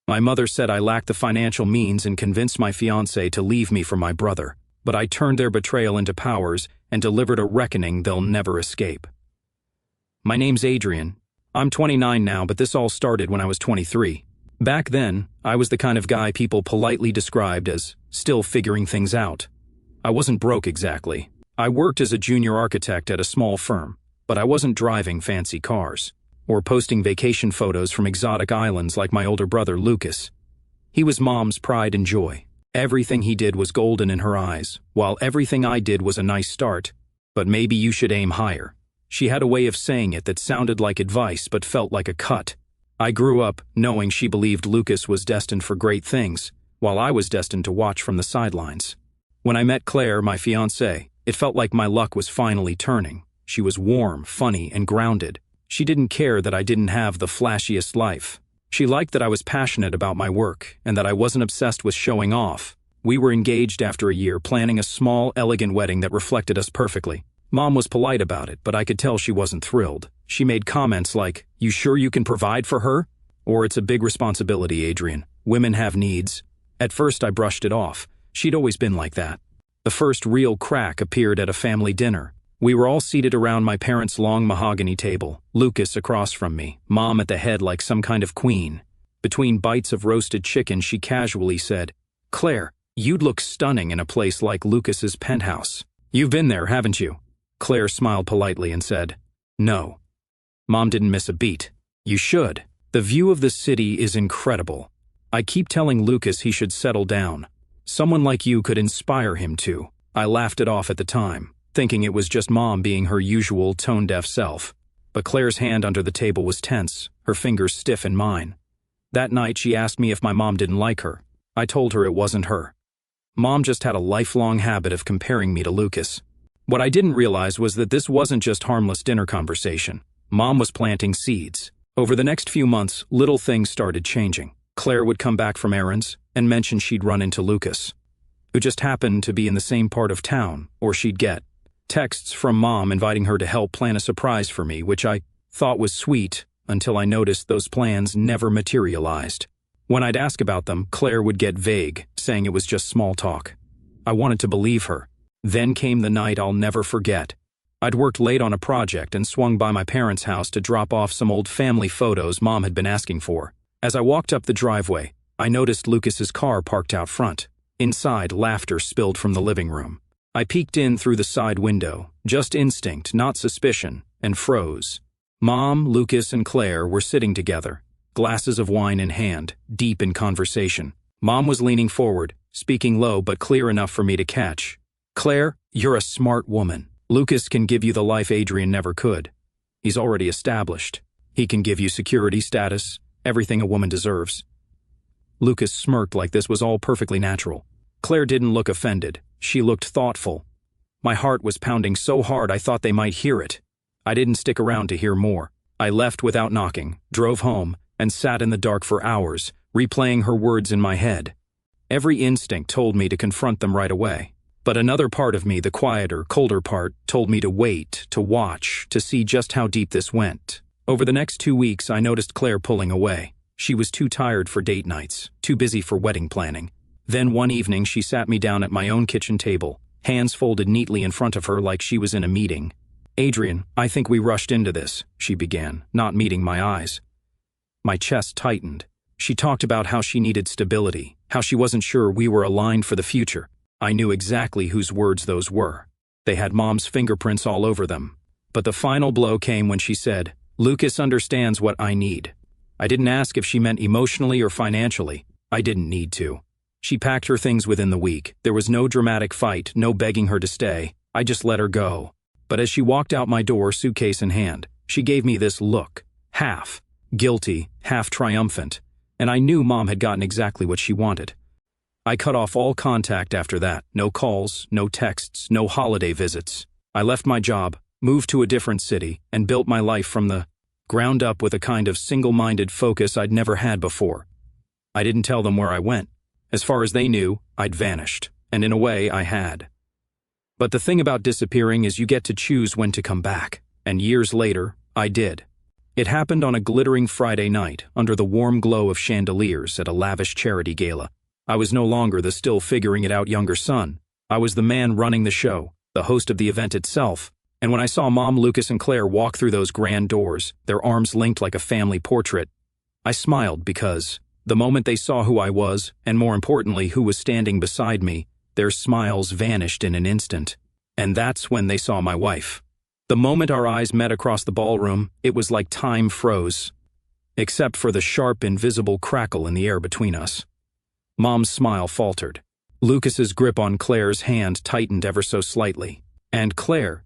My mother said I lacked the financial means and convinced my fiancé to leave me for my brother, but I turned their betrayal into powers and delivered a reckoning they'll never escape. My name's Adrian. I'm 29 now, but this all started when I was 23. Back then, I was the kind of guy people politely described as still figuring things out. I wasn't broke exactly. I worked as a junior architect at a small firm, but I wasn't driving fancy cars or posting vacation photos from exotic islands like my older brother Lucas. He was Mom's pride and joy. Everything he did was golden in her eyes, while everything I did was a nice start, but maybe you should aim higher. She had a way of saying it that sounded like advice but felt like a cut. I grew up knowing she believed Lucas was destined for great things, while I was destined to watch from the sidelines. When I met Claire, my fiancée, it felt like my luck was finally turning. She was warm, funny, and grounded. She didn't care that I didn't have the flashiest life. She liked that I was passionate about my work and that I wasn't obsessed with showing off. We were engaged after a year, planning a small, elegant wedding that reflected us perfectly. Mom was polite about it, but I could tell she wasn't thrilled. She made comments like, "You sure you can provide for her?" Or, "It's a big responsibility, Adrian. Women have needs." At first I brushed it off. She'd always been like that. The first real crack appeared at a family dinner. We were all seated around my parents' long mahogany table, Lucas across from me, Mom at the head like some kind of queen. Between bites of roasted chicken, she casually said, "Claire, you'd look stunning in a place like Lucas's penthouse. You've been there, haven't you?" Claire smiled politely and said, "No." Mom didn't miss a beat. "You should. The view of the city is incredible. I keep telling Lucas he should settle down. Someone like you could inspire him to." I laughed it off at the time, thinking it was just Mom being her usual tone-deaf self. But Claire's hand under the table was tense, her fingers stiff in mine. That night she asked me if my mom didn't like her. I told her it wasn't her. Mom just had a lifelong habit of comparing me to Lucas. What I didn't realize was that this wasn't just harmless dinner conversation. Mom was planting seeds. Over the next few months, little things started changing. Claire would come back from errands and mention she'd run into Lucas, who just happened to be in the same part of town, or she'd get texts from Mom inviting her to help plan a surprise for me, which I thought was sweet until I noticed those plans never materialized. When I'd ask about them, Claire would get vague, saying it was just small talk. I wanted to believe her. Then came the night I'll never forget. I'd worked late on a project and swung by my parents' house to drop off some old family photos Mom had been asking for. As I walked up the driveway, I noticed Lucas's car parked out front. Inside, laughter spilled from the living room. I peeked in through the side window, just instinct, not suspicion, and froze. Mom, Lucas, and Claire were sitting together, glasses of wine in hand, deep in conversation. Mom was leaning forward, speaking low but clear enough for me to catch. "Claire, you're a smart woman. Lucas can give you the life Adrian never could. He's already established. He can give you security, status, everything a woman deserves." Lucas smirked like this was all perfectly natural. Claire didn't look offended. She looked thoughtful. My heart was pounding so hard I thought they might hear it. I didn't stick around to hear more. I left without knocking, drove home, and sat in the dark for hours, replaying her words in my head. Every instinct told me to confront them right away. But another part of me, the quieter, colder part, told me to wait, to watch, to see just how deep this went. Over the next 2 weeks, I noticed Claire pulling away. She was too tired for date nights, too busy for wedding planning. Then one evening, she sat me down at my own kitchen table, hands folded neatly in front of her like she was in a meeting. "Adrian, I think we rushed into this," she began, not meeting my eyes. My chest tightened. She talked about how she needed stability, how she wasn't sure we were aligned for the future. I knew exactly whose words those were. They had Mom's fingerprints all over them. But the final blow came when she said, "Lucas understands what I need." I didn't ask if she meant emotionally or financially. I didn't need to. She packed her things within the week. There was no dramatic fight, no begging her to stay. I just let her go. But as she walked out my door, suitcase in hand, she gave me this look, half guilty, half triumphant, and I knew Mom had gotten exactly what she wanted. I cut off all contact after that. No calls, no texts, no holiday visits. I left my job, moved to a different city, and built my life from the ground up with a kind of single-minded focus I'd never had before. I didn't tell them where I went. As far as they knew, I'd vanished, and in a way, I had. But the thing about disappearing is you get to choose when to come back, and years later, I did. It happened on a glittering Friday night, under the warm glow of chandeliers at a lavish charity gala. I was no longer the still figuring-it-out younger son. I was the man running the show, the host of the event itself. And when I saw Mom, Lucas, and Claire walk through those grand doors, their arms linked like a family portrait, I smiled because, the moment they saw who I was, and more importantly, who was standing beside me, their smiles vanished in an instant. And that's when they saw my wife. The moment our eyes met across the ballroom, it was like time froze, except for the sharp, invisible crackle in the air between us. Mom's smile faltered. Lucas's grip on Claire's hand tightened ever so slightly. And Claire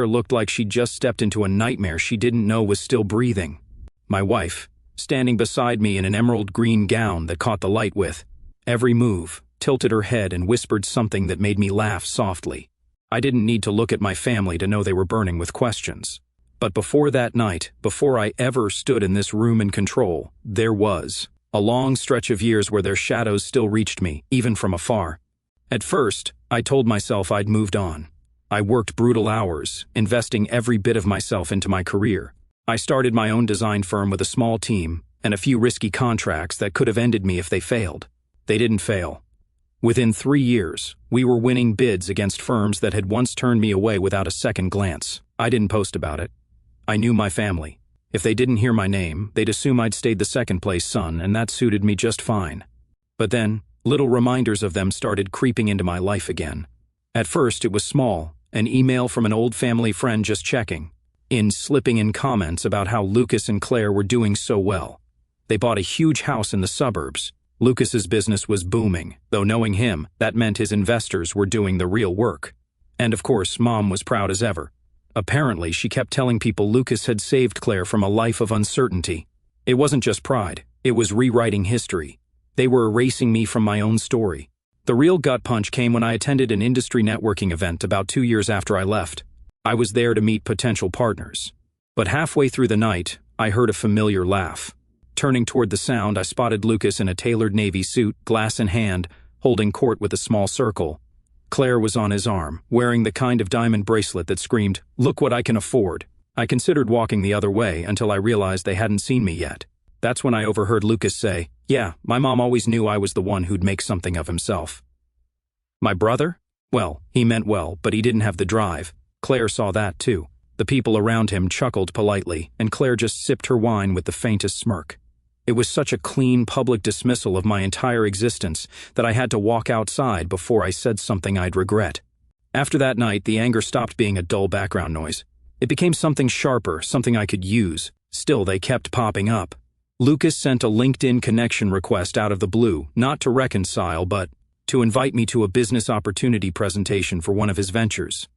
looked like she'd just stepped into a nightmare she didn't know was still breathing. My wife, standing beside me in an emerald green gown that caught the light with every move, tilted her head and whispered something that made me laugh softly. I didn't need to look at my family to know they were burning with questions. But before that night, before I ever stood in this room in control, there was a long stretch of years where their shadows still reached me, even from afar. At first, I told myself I'd moved on. I worked brutal hours, investing every bit of myself into my career. I started my own design firm with a small team and a few risky contracts that could have ended me if they failed. They didn't fail. Within 3 years, we were winning bids against firms that had once turned me away without a second glance. I didn't post about it. I knew my family. If they didn't hear my name, they'd assume I'd stayed the second-place son, and that suited me just fine. But then, little reminders of them started creeping into my life again. At first, it was small, an email from an old family friend just checking, slipping in comments about how Lucas and Claire were doing so well. They bought a huge house in the suburbs. Lucas's business was booming, though knowing him, that meant his investors were doing the real work. And of course, Mom was proud as ever. Apparently, she kept telling people Lucas had saved Claire from a life of uncertainty. It wasn't just pride, it was rewriting history. They were erasing me from my own story. The real gut punch came when I attended an industry networking event about 2 years after I left. I was there to meet potential partners. But halfway through the night, I heard a familiar laugh. Turning toward the sound, I spotted Lucas in a tailored navy suit, glass in hand, holding court with a small circle. Claire was on his arm, wearing the kind of diamond bracelet that screamed, "Look what I can afford." I considered walking the other way until I realized they hadn't seen me yet. That's when I overheard Lucas say, "Yeah, my mom always knew I was the one who'd make something of himself." My brother? Well, he meant well, but he didn't have the drive. Claire saw that too. The people around him chuckled politely, and Claire just sipped her wine with the faintest smirk. It was such a clean public dismissal of my entire existence that I had to walk outside before I said something I'd regret. After that night, the anger stopped being a dull background noise. It became something sharper, something I could use. Still, they kept popping up. Lucas sent a LinkedIn connection request out of the blue, not to reconcile, but to invite me to a business opportunity presentation for one of his ventures.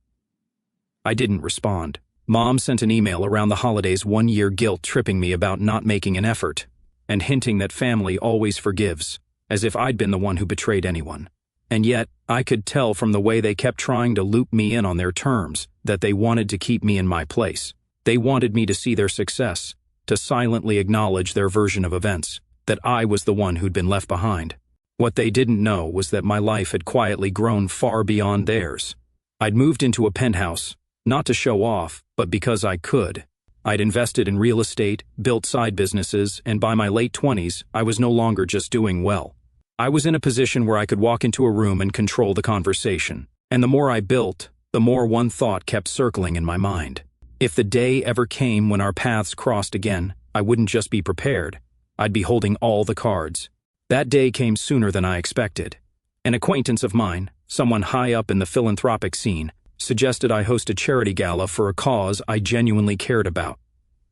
I didn't respond. Mom sent an email around the holidays, 1 year guilt-tripping me about not making an effort, and hinting that family always forgives, as if I'd been the one who betrayed anyone. And yet, I could tell from the way they kept trying to loop me in on their terms that they wanted to keep me in my place. They wanted me to see their success, to silently acknowledge their version of events, that I was the one who'd been left behind. What they didn't know was that my life had quietly grown far beyond theirs. I'd moved into a penthouse, not to show off, but because I could. I'd invested in real estate, built side businesses, and by my late 20s, I was no longer just doing well. I was in a position where I could walk into a room and control the conversation. And the more I built, the more one thought kept circling in my mind. If the day ever came when our paths crossed again, I wouldn't just be prepared. I'd be holding all the cards. That day came sooner than I expected. An acquaintance of mine, someone high up in the philanthropic scene, suggested I host a charity gala for a cause I genuinely cared about.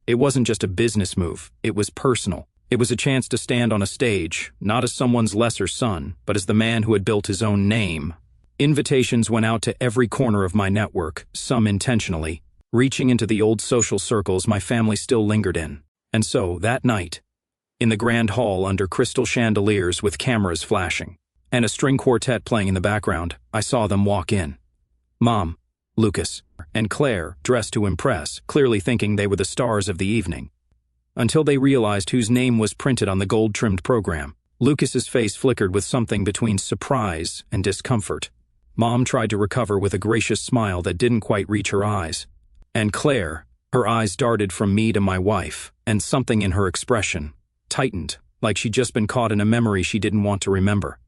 It wasn't just a business move, it was personal. It was a chance to stand on a stage, not as someone's lesser son, but as the man who had built his own name. Invitations went out to every corner of my network, some intentionally, reaching into the old social circles my family still lingered in. And so, that night, in the grand hall under crystal chandeliers with cameras flashing, and a string quartet playing in the background, I saw them walk in. Mom, Lucas, and Claire, dressed to impress, clearly thinking they were the stars of the evening. Until they realized whose name was printed on the gold-trimmed program. Lucas's face flickered with something between surprise and discomfort. Mom tried to recover with a gracious smile that didn't quite reach her eyes. And Claire, Her eyes darted from me to my wife, and something in her expression tightened, like she'd just been caught in a memory she didn't want to remember.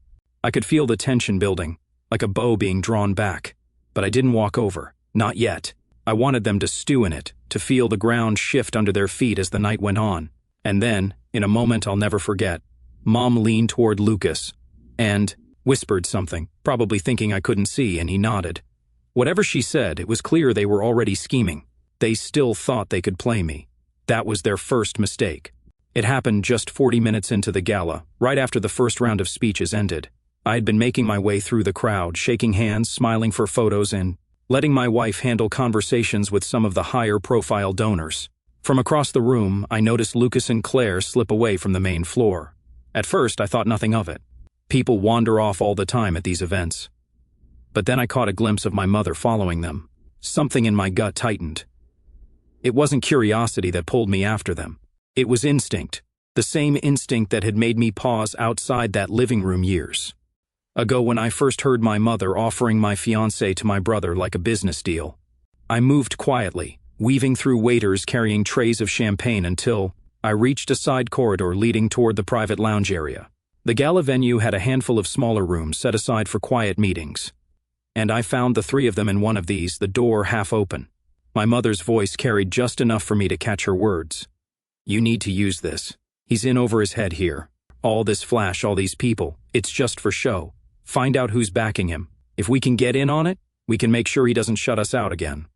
I could feel the tension building, like a bow being drawn back, but I didn't walk over, not yet. I wanted them to stew in it, to feel the ground shift under their feet as the night went on. And then, in a moment I'll never forget, Mom leaned toward Lucas and whispered something, probably thinking I couldn't see, and he nodded. Whatever she said, it was clear they were already scheming. They still thought they could play me. That was their first mistake. It happened just 40 minutes into the gala, right after the first round of speeches ended. I had been making my way through the crowd, shaking hands, smiling for photos, and letting my wife handle conversations with some of the higher-profile donors. From across the room, I noticed Lucas and Claire slip away from the main floor. At first, I thought nothing of it. People wander off all the time at these events. But then I caught a glimpse of my mother following them. Something in my gut tightened. It wasn't curiosity that pulled me after them. It was instinct, the same instinct that had made me pause outside that living room years ago when I first heard my mother offering my fiancé to my brother like a business deal. I moved quietly, weaving through waiters carrying trays of champagne until I reached a side corridor leading toward the private lounge area. The gala venue had a handful of smaller rooms set aside for quiet meetings, and I found the three of them in one of these, the door half open. My mother's voice carried just enough for me to catch her words. "You need to use this. He's in over his head here. All this flash, all these people, it's just for show. Find out who's backing him. If we can get in on it, we can make sure he doesn't shut us out again."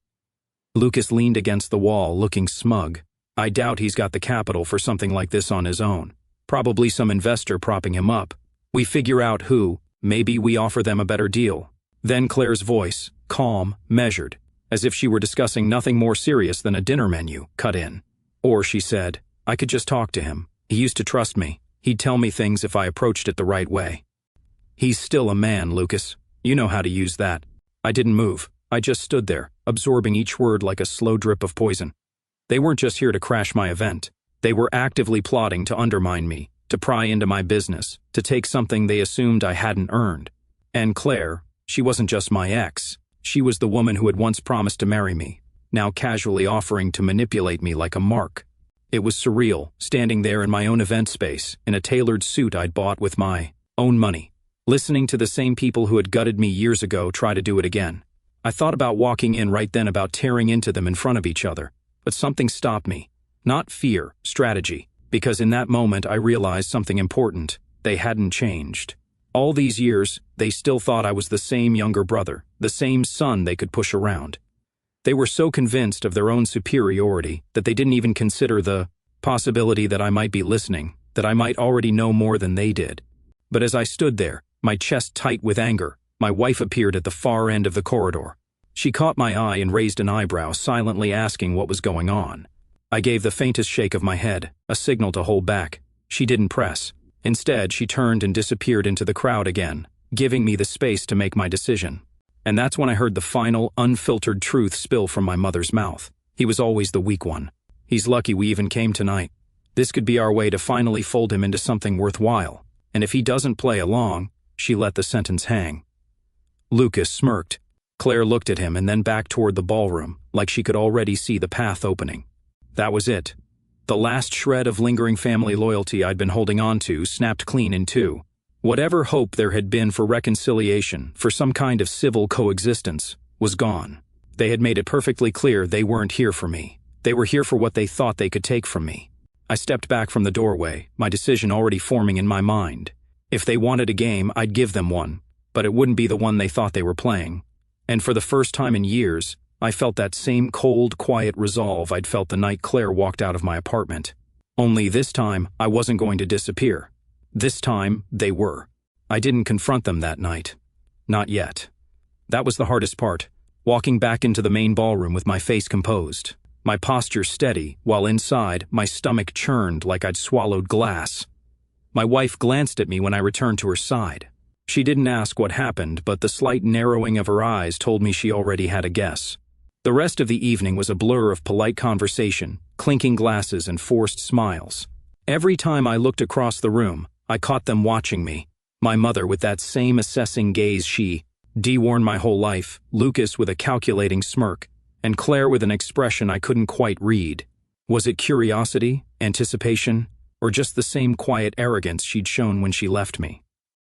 Lucas leaned against the wall, looking smug. I doubt he's got the capital for something like this on his own. Probably some investor propping him up. We figure out who, maybe we offer them a better deal. Then Claire's voice, calm, measured, as if she were discussing nothing more serious than a dinner menu, cut in. Or she said, "I could just talk to him. He used to trust me. He'd tell me things if I approached it the right way." "He's still a man, Lucas. You know how to use that." I didn't move. I just stood there, absorbing each word like a slow drip of poison. They weren't just here to crash my event. They were actively plotting to undermine me, to pry into my business, to take something they assumed I hadn't earned. And Claire, she wasn't just my ex. She was the woman who had once promised to marry me, now casually offering to manipulate me like a mark. It was surreal, standing there in my own event space, in a tailored suit I'd bought with my own money, listening to the same people who had gutted me years ago try to do it again. I thought about walking in right then, about tearing into them in front of each other, but something stopped me. Not fear, strategy, because in that moment I realized something important. They hadn't changed. All these years, they still thought I was the same younger brother, the same son they could push around. They were so convinced of their own superiority that they didn't even consider the possibility that I might be listening, that I might already know more than they did. But as I stood there, my chest tight with anger, my wife appeared at the far end of the corridor. She caught my eye and raised an eyebrow, silently asking what was going on. I gave the faintest shake of my head, a signal to hold back. She didn't press. Instead, she turned and disappeared into the crowd again, giving me the space to make my decision. And that's when I heard the final, unfiltered truth spill from my mother's mouth. He was always the weak one. He's lucky we even came tonight. This could be our way to finally fold him into something worthwhile. And if he doesn't play along, she let the sentence hang. Lucas smirked. Claire looked at him and then back toward the ballroom, like she could already see the path opening. That was it. The last shred of lingering family loyalty I'd been holding on to snapped clean in two. Whatever hope there had been for reconciliation, for some kind of civil coexistence, was gone. They had made it perfectly clear they weren't here for me. They were here for what they thought they could take from me. I stepped back from the doorway, my decision already forming in my mind. If they wanted a game, I'd give them one, but it wouldn't be the one they thought they were playing. And for the first time in years, I felt that same cold, quiet resolve I'd felt the night Claire walked out of my apartment. Only this time, I wasn't going to disappear. This time, they were. I didn't confront them that night. Not yet. That was the hardest part, walking back into the main ballroom with my face composed, my posture steady, while inside, my stomach churned like I'd swallowed glass. My wife glanced at me when I returned to her side. She didn't ask what happened, but the slight narrowing of her eyes told me she already had a guess. The rest of the evening was a blur of polite conversation, clinking glasses and forced smiles. Every time I looked across the room, I caught them watching me. My mother with that same assessing gaze she'd worn my whole life, Lucas with a calculating smirk, and Claire with an expression I couldn't quite read. Was it curiosity, anticipation, or just the same quiet arrogance she'd shown when she left me?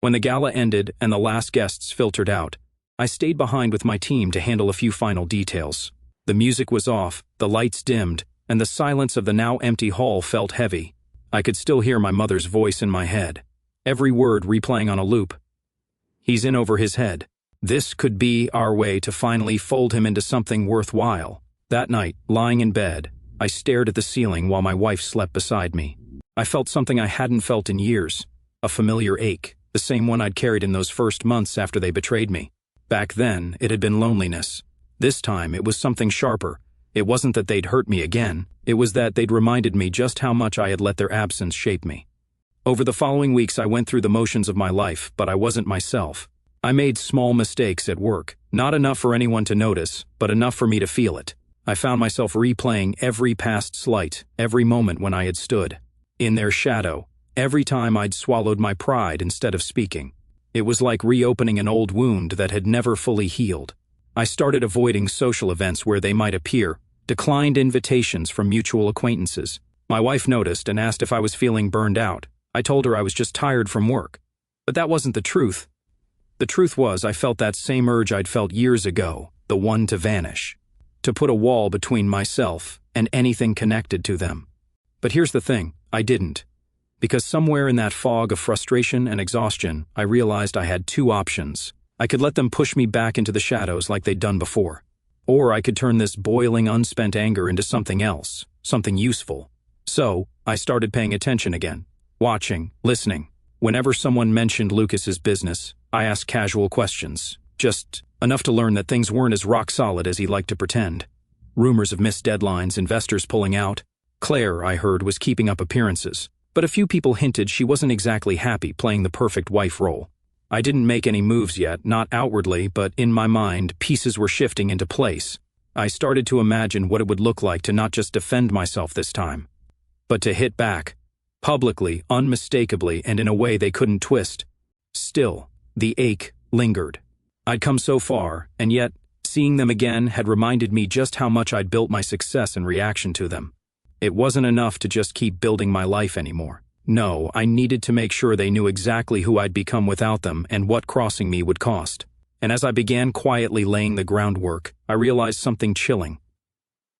When the gala ended and the last guests filtered out, I stayed behind with my team to handle a few final details. The music was off, the lights dimmed, and the silence of the now empty hall felt heavy. I could still hear my mother's voice in my head, every word replaying on a loop. He's in over his head. This could be our way to finally fold him into something worthwhile. That night, lying in bed, I stared at the ceiling while my wife slept beside me. I felt something I hadn't felt in years, a familiar ache, the same one I'd carried in those first months after they betrayed me. Back then, it had been loneliness. This time, it was something sharper. It wasn't that they'd hurt me again, it was that they'd reminded me just how much I had let their absence shape me. Over the following weeks, I went through the motions of my life, but I wasn't myself. I made small mistakes at work, not enough for anyone to notice, but enough for me to feel it. I found myself replaying every past slight, every moment when I had stood in their shadow, every time I'd swallowed my pride instead of speaking. It was like reopening an old wound that had never fully healed. I started avoiding social events where they might appear, declined invitations from mutual acquaintances. My wife noticed and asked if I was feeling burned out. I told her I was just tired from work. But that wasn't the truth. The truth was I felt that same urge I'd felt years ago, the one to vanish, to put a wall between myself and anything connected to them. But here's the thing, I didn't. Because somewhere in that fog of frustration and exhaustion, I realized I had two options. I could let them push me back into the shadows like they'd done before. Or I could turn this boiling, unspent anger into something else, something useful. So, I started paying attention again, watching, listening. Whenever someone mentioned Lucas's business, I asked casual questions, just enough to learn that things weren't as rock solid as he liked to pretend. Rumors of missed deadlines, investors pulling out. Claire, I heard, was keeping up appearances, but a few people hinted she wasn't exactly happy playing the perfect wife role. I didn't make any moves yet, not outwardly, but in my mind, pieces were shifting into place. I started to imagine what it would look like to not just defend myself this time, but to hit back, publicly, unmistakably, and in a way they couldn't twist. Still, the ache lingered. I'd come so far, and yet, seeing them again had reminded me just how much I'd built my success in reaction to them. It wasn't enough to just keep building my life anymore. No, I needed to make sure they knew exactly who I'd become without them and what crossing me would cost. And as I began quietly laying the groundwork, I realized something chilling.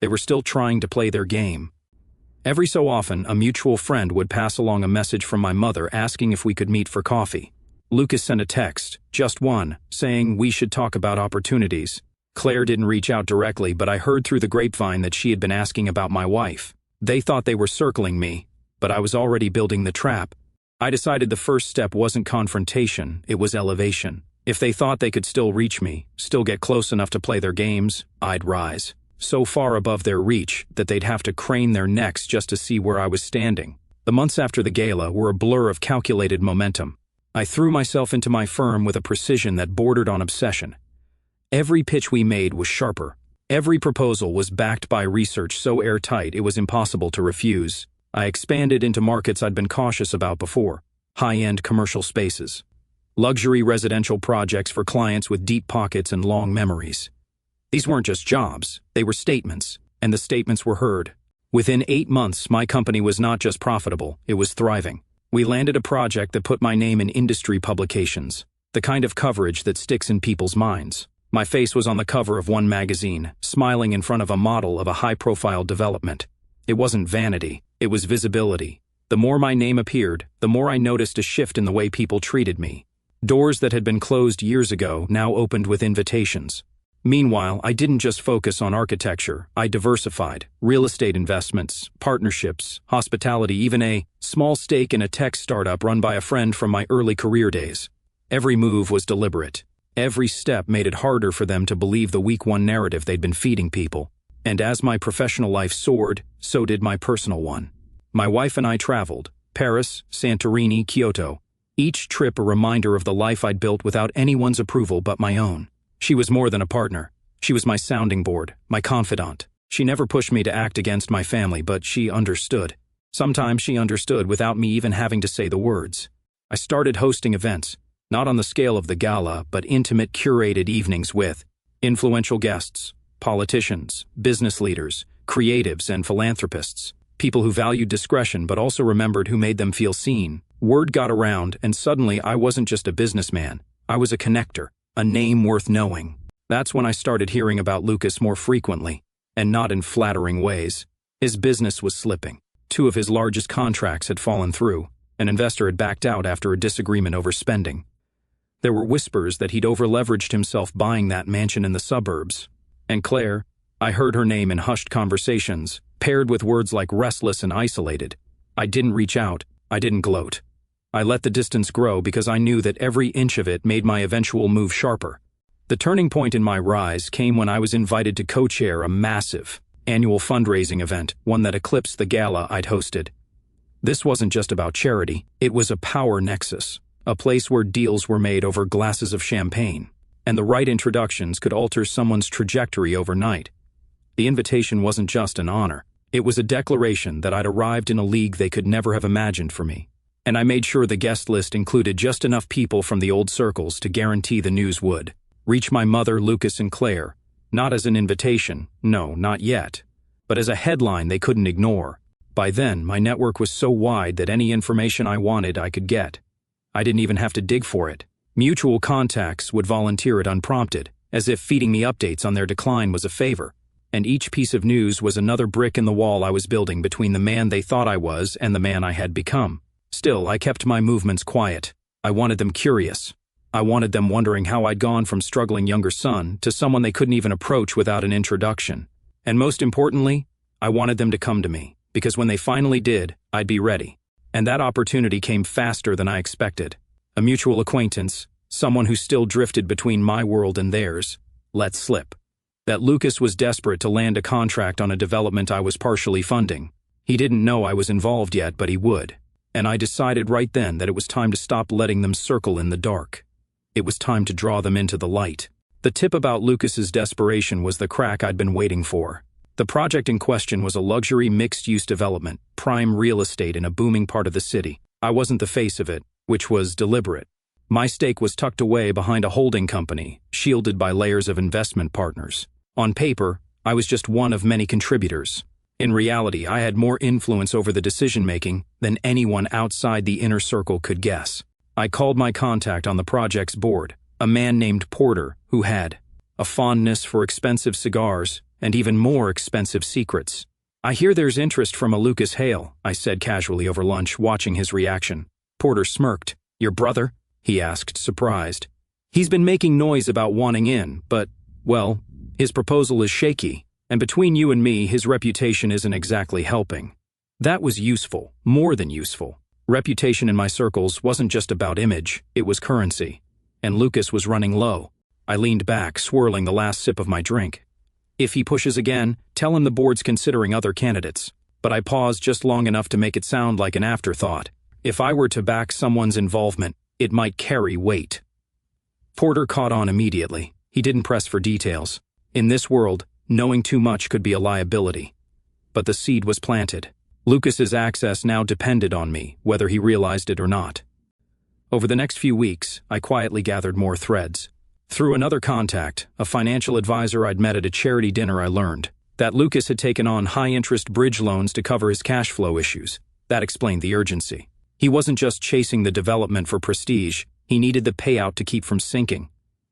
They were still trying to play their game. Every so often, a mutual friend would pass along a message from my mother asking if we could meet for coffee. Lucas sent a text, just one, saying we should talk about opportunities. Claire didn't reach out directly, but I heard through the grapevine that she had been asking about my wife. They thought they were circling me, but I was already building the trap. I decided the first step wasn't confrontation, it was elevation. If they thought they could still reach me, still get close enough to play their games, I'd rise. So far above their reach that they'd have to crane their necks just to see where I was standing. The months after the gala were a blur of calculated momentum. I threw myself into my firm with a precision that bordered on obsession. Every pitch we made was sharper. Every proposal was backed by research so airtight it was impossible to refuse. I expanded into markets I'd been cautious about before. High-end commercial spaces. Luxury residential projects for clients with deep pockets and long memories. These weren't just jobs, they were statements, and the statements were heard. Within 8 months, my company was not just profitable, it was thriving. We landed a project that put my name in industry publications, the kind of coverage that sticks in people's minds. My face was on the cover of one magazine, smiling in front of a model of a high-profile development. It wasn't vanity, it was visibility. The more my name appeared, the more I noticed a shift in the way people treated me. Doors that had been closed years ago now opened with invitations. Meanwhile, I didn't just focus on architecture, I diversified. Real estate investments, partnerships, hospitality, even a small stake in a tech startup run by a friend from my early career days. Every move was deliberate. Every step made it harder for them to believe the week one narrative they'd been feeding people. And as my professional life soared, so did my personal one. My wife and I traveled. Paris, Santorini, Kyoto. Each trip a reminder of the life I'd built without anyone's approval but my own. She was more than a partner. She was my sounding board, my confidant. She never pushed me to act against my family, but she understood. Sometimes she understood without me even having to say the words. I started hosting events, not on the scale of the gala, but intimate, curated evenings with influential guests, politicians, business leaders, creatives, and philanthropists. People who valued discretion but also remembered who made them feel seen. Word got around, and suddenly I wasn't just a businessman. I was a connector, a name worth knowing. That's when I started hearing about Lucas more frequently, and not in flattering ways. His business was slipping. 2 of his largest contracts had fallen through. An investor had backed out after a disagreement over spending. There were whispers that he'd overleveraged himself buying that mansion in the suburbs. And Claire, I heard her name in hushed conversations, paired with words like restless and isolated. I didn't reach out. I didn't gloat. I let the distance grow because I knew that every inch of it made my eventual move sharper. The turning point in my rise came when I was invited to co-chair a massive annual fundraising event, one that eclipsed the gala I'd hosted. This wasn't just about charity, it was a power nexus, a place where deals were made over glasses of champagne, and the right introductions could alter someone's trajectory overnight. The invitation wasn't just an honor, it was a declaration that I'd arrived in a league they could never have imagined for me. And I made sure the guest list included just enough people from the old circles to guarantee the news would reach my mother, Lucas, and Claire, not as an invitation, no, not yet, but as a headline they couldn't ignore. By then, my network was so wide that any information I wanted I could get. I didn't even have to dig for it. Mutual contacts would volunteer it unprompted, as if feeding me updates on their decline was a favor. And each piece of news was another brick in the wall I was building between the man they thought I was and the man I had become. Still, I kept my movements quiet. I wanted them curious. I wanted them wondering how I'd gone from struggling younger son to someone they couldn't even approach without an introduction. And most importantly, I wanted them to come to me, because when they finally did, I'd be ready. And that opportunity came faster than I expected. A mutual acquaintance, someone who still drifted between my world and theirs, let slip that Lucas was desperate to land a contract on a development I was partially funding. He didn't know I was involved yet, but he would. And I decided right then that it was time to stop letting them circle in the dark. It was time to draw them into the light. The tip about Lucas's desperation was the crack I'd been waiting for. The project in question was a luxury mixed-use development, prime real estate in a booming part of the city. I wasn't the face of it, which was deliberate. My stake was tucked away behind a holding company, shielded by layers of investment partners. On paper, I was just one of many contributors. In reality, I had more influence over the decision-making than anyone outside the inner circle could guess. I called my contact on the project's board, a man named Porter, who had a fondness for expensive cigars and even more expensive secrets. "I hear there's interest from a Lucas Hale," I said casually over lunch, watching his reaction. Porter smirked. "Your brother?" he asked, surprised. "He's been making noise about wanting in, but, well, his proposal is shaky, and between you and me, his reputation isn't exactly helping." That was useful, more than useful. Reputation in my circles wasn't just about image, it was currency. And Lucas was running low. I leaned back, swirling the last sip of my drink. "If he pushes again, tell him the board's considering other candidates." But I paused just long enough to make it sound like an afterthought. If I were to back someone's involvement, it might carry weight. Porter caught on immediately. He didn't press for details. In this world, knowing too much could be a liability. But the seed was planted. Lucas's access now depended on me, whether he realized it or not. Over the next few weeks, I quietly gathered more threads. Through another contact, a financial advisor I'd met at a charity dinner, I learned that Lucas had taken on high-interest bridge loans to cover his cash flow issues. That explained the urgency. He wasn't just chasing the development for prestige, he needed the payout to keep from sinking.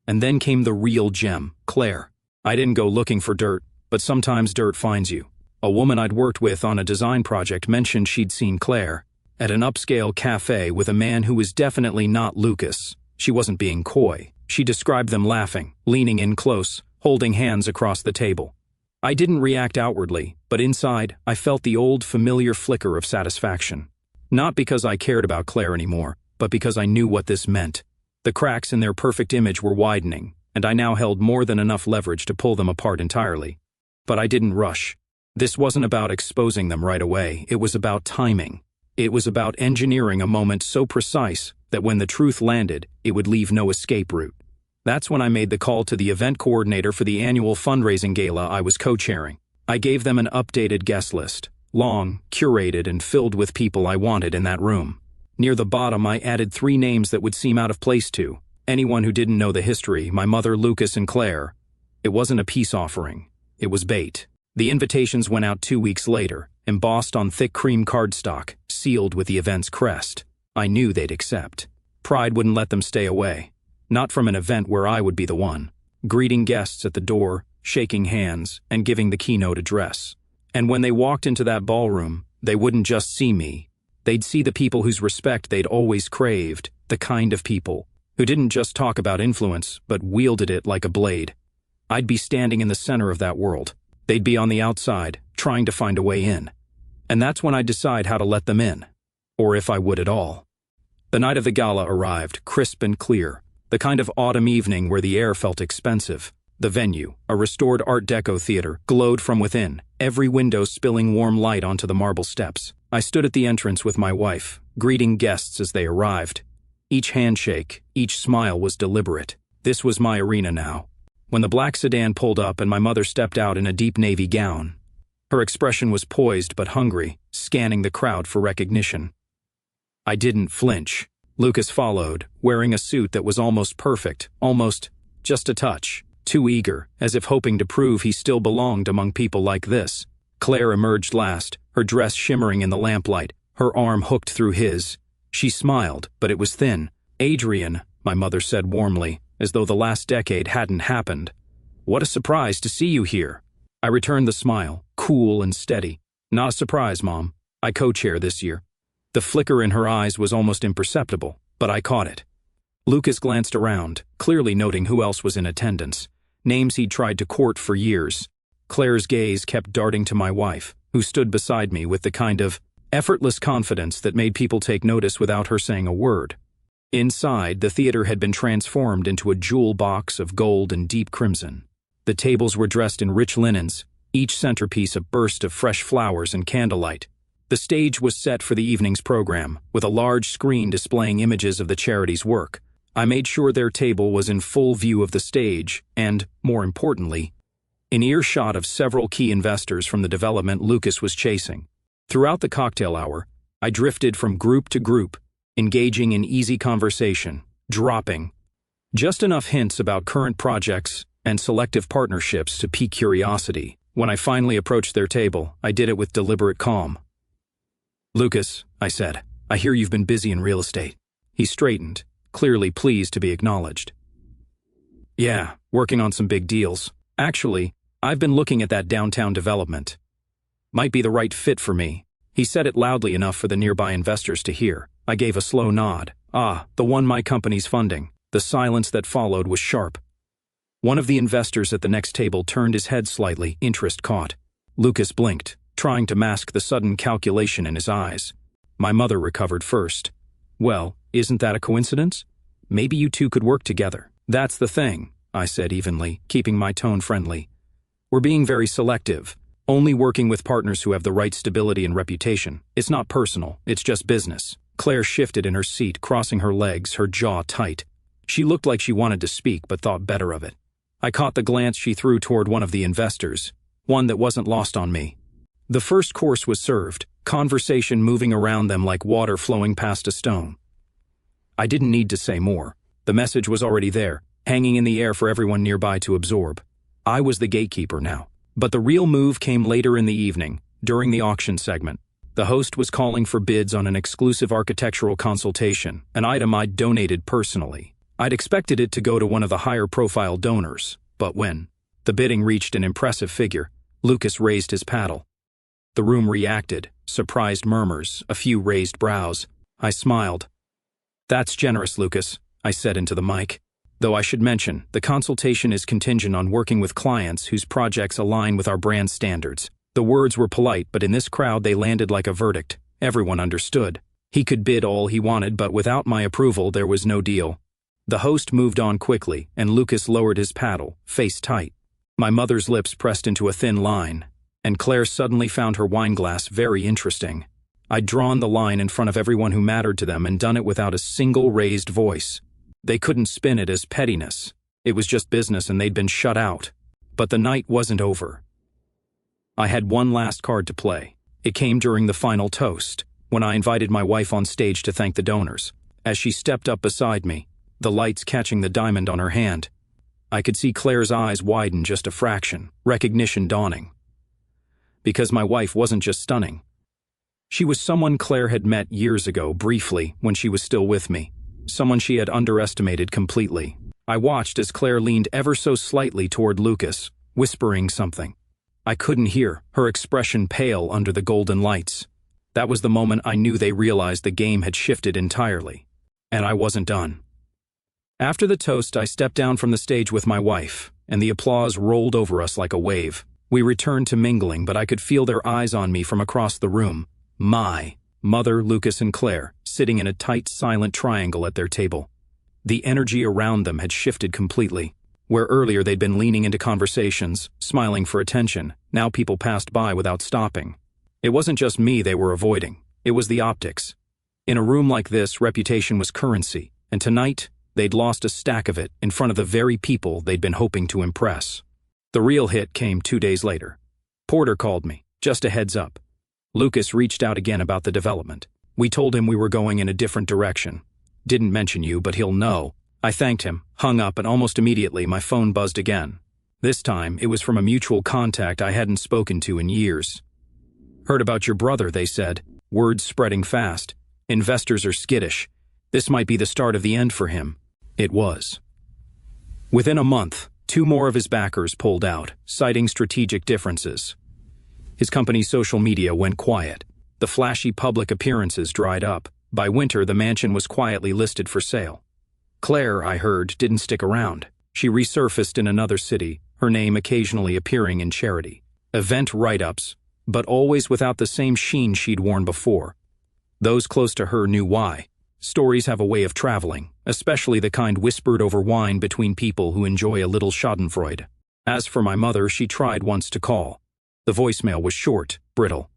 And then came the real gem, Claire. I didn't go looking for dirt, but sometimes dirt finds you. A woman I'd worked with on a design project mentioned she'd seen Claire at an upscale cafe with a man who was definitely not Lucas. She wasn't being coy. She described them laughing, leaning in close, holding hands across the table. I didn't react outwardly, but inside, I felt the old familiar flicker of satisfaction. Not because I cared about Claire anymore, but because I knew what this meant. The cracks in their perfect image were widening, and I now held more than enough leverage to pull them apart entirely. But I didn't rush. This wasn't about exposing them right away, it was about timing. It was about engineering a moment so precise that when the truth landed, it would leave no escape route. That's when I made the call to the event coordinator for the annual fundraising gala I was co-chairing. I gave them an updated guest list, long, curated, and filled with people I wanted in that room. Near the bottom, I added 3 names that would seem out of place to anyone who didn't know the history: my mother, Lucas, and Claire. It wasn't a peace offering. It was bait. The invitations went out 2 weeks later, embossed on thick cream cardstock, sealed with the event's crest. I knew they'd accept. Pride wouldn't let them stay away. Not from an event where I would be the one. Greeting guests at the door, shaking hands, and giving the keynote address. And when they walked into that ballroom, they wouldn't just see me. They'd see the people whose respect they'd always craved, the kind of people who didn't just talk about influence, but wielded it like a blade. I'd be standing in the center of that world. They'd be on the outside, trying to find a way in. And that's when I'd decide how to let them in. Or if I would at all. The night of the gala arrived, crisp and clear, the kind of autumn evening where the air felt expensive. The venue, a restored Art Deco theater, glowed from within, every window spilling warm light onto the marble steps. I stood at the entrance with my wife, greeting guests as they arrived. Each handshake, each smile was deliberate. This was my arena now. When the black sedan pulled up and my mother stepped out in a deep navy gown, her expression was poised but hungry, scanning the crowd for recognition. I didn't flinch. Lucas followed, wearing a suit that was almost perfect, almost just a touch. Too eager, as if hoping to prove he still belonged among people like this. Claire emerged last, her dress shimmering in the lamplight, her arm hooked through his. She smiled, but it was thin. "Adrian," my mother said warmly, as though the last decade hadn't happened. "What a surprise to see you here." I returned the smile, cool and steady. "Not a surprise, Mom. I co-chair this year." The flicker in her eyes was almost imperceptible, but I caught it. Lucas glanced around, clearly noting who else was in attendance. Names he'd tried to court for years. Claire's gaze kept darting to my wife, who stood beside me with the kind of effortless confidence that made people take notice without her saying a word. Inside, the theater had been transformed into a jewel box of gold and deep crimson. The tables were dressed in rich linens, each centerpiece a burst of fresh flowers and candlelight. The stage was set for the evening's program, with a large screen displaying images of the charity's work. I made sure their table was in full view of the stage and, more importantly, in earshot of several key investors from the development Lucas was chasing. Throughout the cocktail hour, I drifted from group to group, engaging in easy conversation, dropping just enough hints about current projects and selective partnerships to pique curiosity. When I finally approached their table, I did it with deliberate calm. "Lucas," I said, "I hear you've been busy in real estate." He straightened, clearly pleased to be acknowledged. "Yeah, working on some big deals. Actually, I've been looking at that downtown development. Might be the right fit for me." He said it loudly enough for the nearby investors to hear. I gave a slow nod. "Ah, the one my company's funding." The silence that followed was sharp. One of the investors at the next table turned his head slightly, interest caught. Lucas blinked, trying to mask the sudden calculation in his eyes. My mother recovered first. "Well, isn't that a coincidence? Maybe you two could work together." "That's the thing," I said evenly, keeping my tone friendly. "We're being very selective, only working with partners who have the right stability and reputation. It's not personal, it's just business." Claire shifted in her seat, crossing her legs, her jaw tight. She looked like she wanted to speak but thought better of it. I caught the glance she threw toward one of the investors, one that wasn't lost on me. The first course was served, conversation moving around them like water flowing past a stone. I didn't need to say more. The message was already there, hanging in the air for everyone nearby to absorb. I was the gatekeeper now. But the real move came later in the evening, during the auction segment. The host was calling for bids on an exclusive architectural consultation, an item I'd donated personally. I'd expected it to go to one of the higher-profile donors, but when the bidding reached an impressive figure, Lucas raised his paddle. The room reacted, surprised murmurs, a few raised brows. I smiled. "That's generous, Lucas," I said into the mic. "Though I should mention, the consultation is contingent on working with clients whose projects align with our brand standards." The words were polite, but in this crowd they landed like a verdict. Everyone understood. He could bid all he wanted, but without my approval there was no deal. The host moved on quickly, and Lucas lowered his paddle, face tight. My mother's lips pressed into a thin line, and Claire suddenly found her wineglass very interesting. I'd drawn the line in front of everyone who mattered to them and done it without a single raised voice. They couldn't spin it as pettiness. It was just business and they'd been shut out. But the night wasn't over. I had one last card to play. It came during the final toast, when I invited my wife on stage to thank the donors. As she stepped up beside me, the lights catching the diamond on her hand, I could see Claire's eyes widen just a fraction, recognition dawning. Because my wife wasn't just stunning. She was someone Claire had met years ago, briefly, when she was still with me. Someone she had underestimated completely. I watched as Claire leaned ever so slightly toward Lucas, whispering something. I couldn't hear, her expression pale under the golden lights. That was the moment I knew they realized the game had shifted entirely. And I wasn't done. After the toast, I stepped down from the stage with my wife, and the applause rolled over us like a wave. We returned to mingling, but I could feel their eyes on me from across the room. My mother, Lucas, and Claire, sitting in a tight, silent triangle at their table. The energy around them had shifted completely. Where earlier they'd been leaning into conversations, smiling for attention, now people passed by without stopping. It wasn't just me they were avoiding, it was the optics. In a room like this, reputation was currency, and tonight, they'd lost a stack of it in front of the very people they'd been hoping to impress. The real hit came 2 days later. Porter called me, just a heads up. Lucas reached out again about the development. We told him we were going in a different direction. Didn't mention you, but he'll know. I thanked him, hung up, and almost immediately my phone buzzed again. This time, it was from a mutual contact I hadn't spoken to in years. Heard about your brother, they said, words spreading fast. Investors are skittish. This might be the start of the end for him. It was. Within a month, 2 more of his backers pulled out, citing strategic differences. His company's social media went quiet. The flashy public appearances dried up. By winter, the mansion was quietly listed for sale. Claire, I heard, didn't stick around. She resurfaced in another city, her name occasionally appearing in charity event write-ups, but always without the same sheen she'd worn before. Those close to her knew why. Stories have a way of traveling, especially the kind whispered over wine between people who enjoy a little schadenfreude. As for my mother, she tried once to call. The voicemail was short, brittle.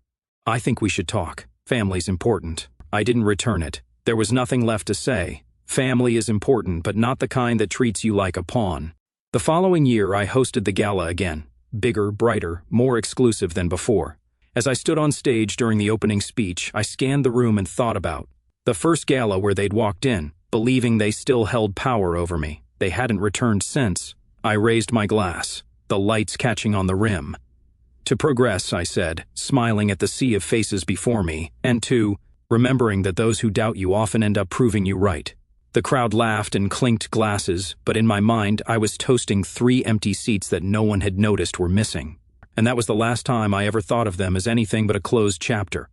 I think we should talk. Family's important. I didn't return it. There was nothing left to say. Family is important, but not the kind that treats you like a pawn. The following year, I hosted the gala again. Bigger, brighter, more exclusive than before. As I stood on stage during the opening speech, I scanned the room and thought about the first gala where they'd walked in, believing they still held power over me. They hadn't returned since. I raised my glass, the lights catching on the rim. To progress, I said, smiling at the sea of faces before me, and to remembering that those who doubt you often end up proving you right. The crowd laughed and clinked glasses, but in my mind, I was toasting 3 empty seats that no one had noticed were missing. And that was the last time I ever thought of them as anything but a closed chapter.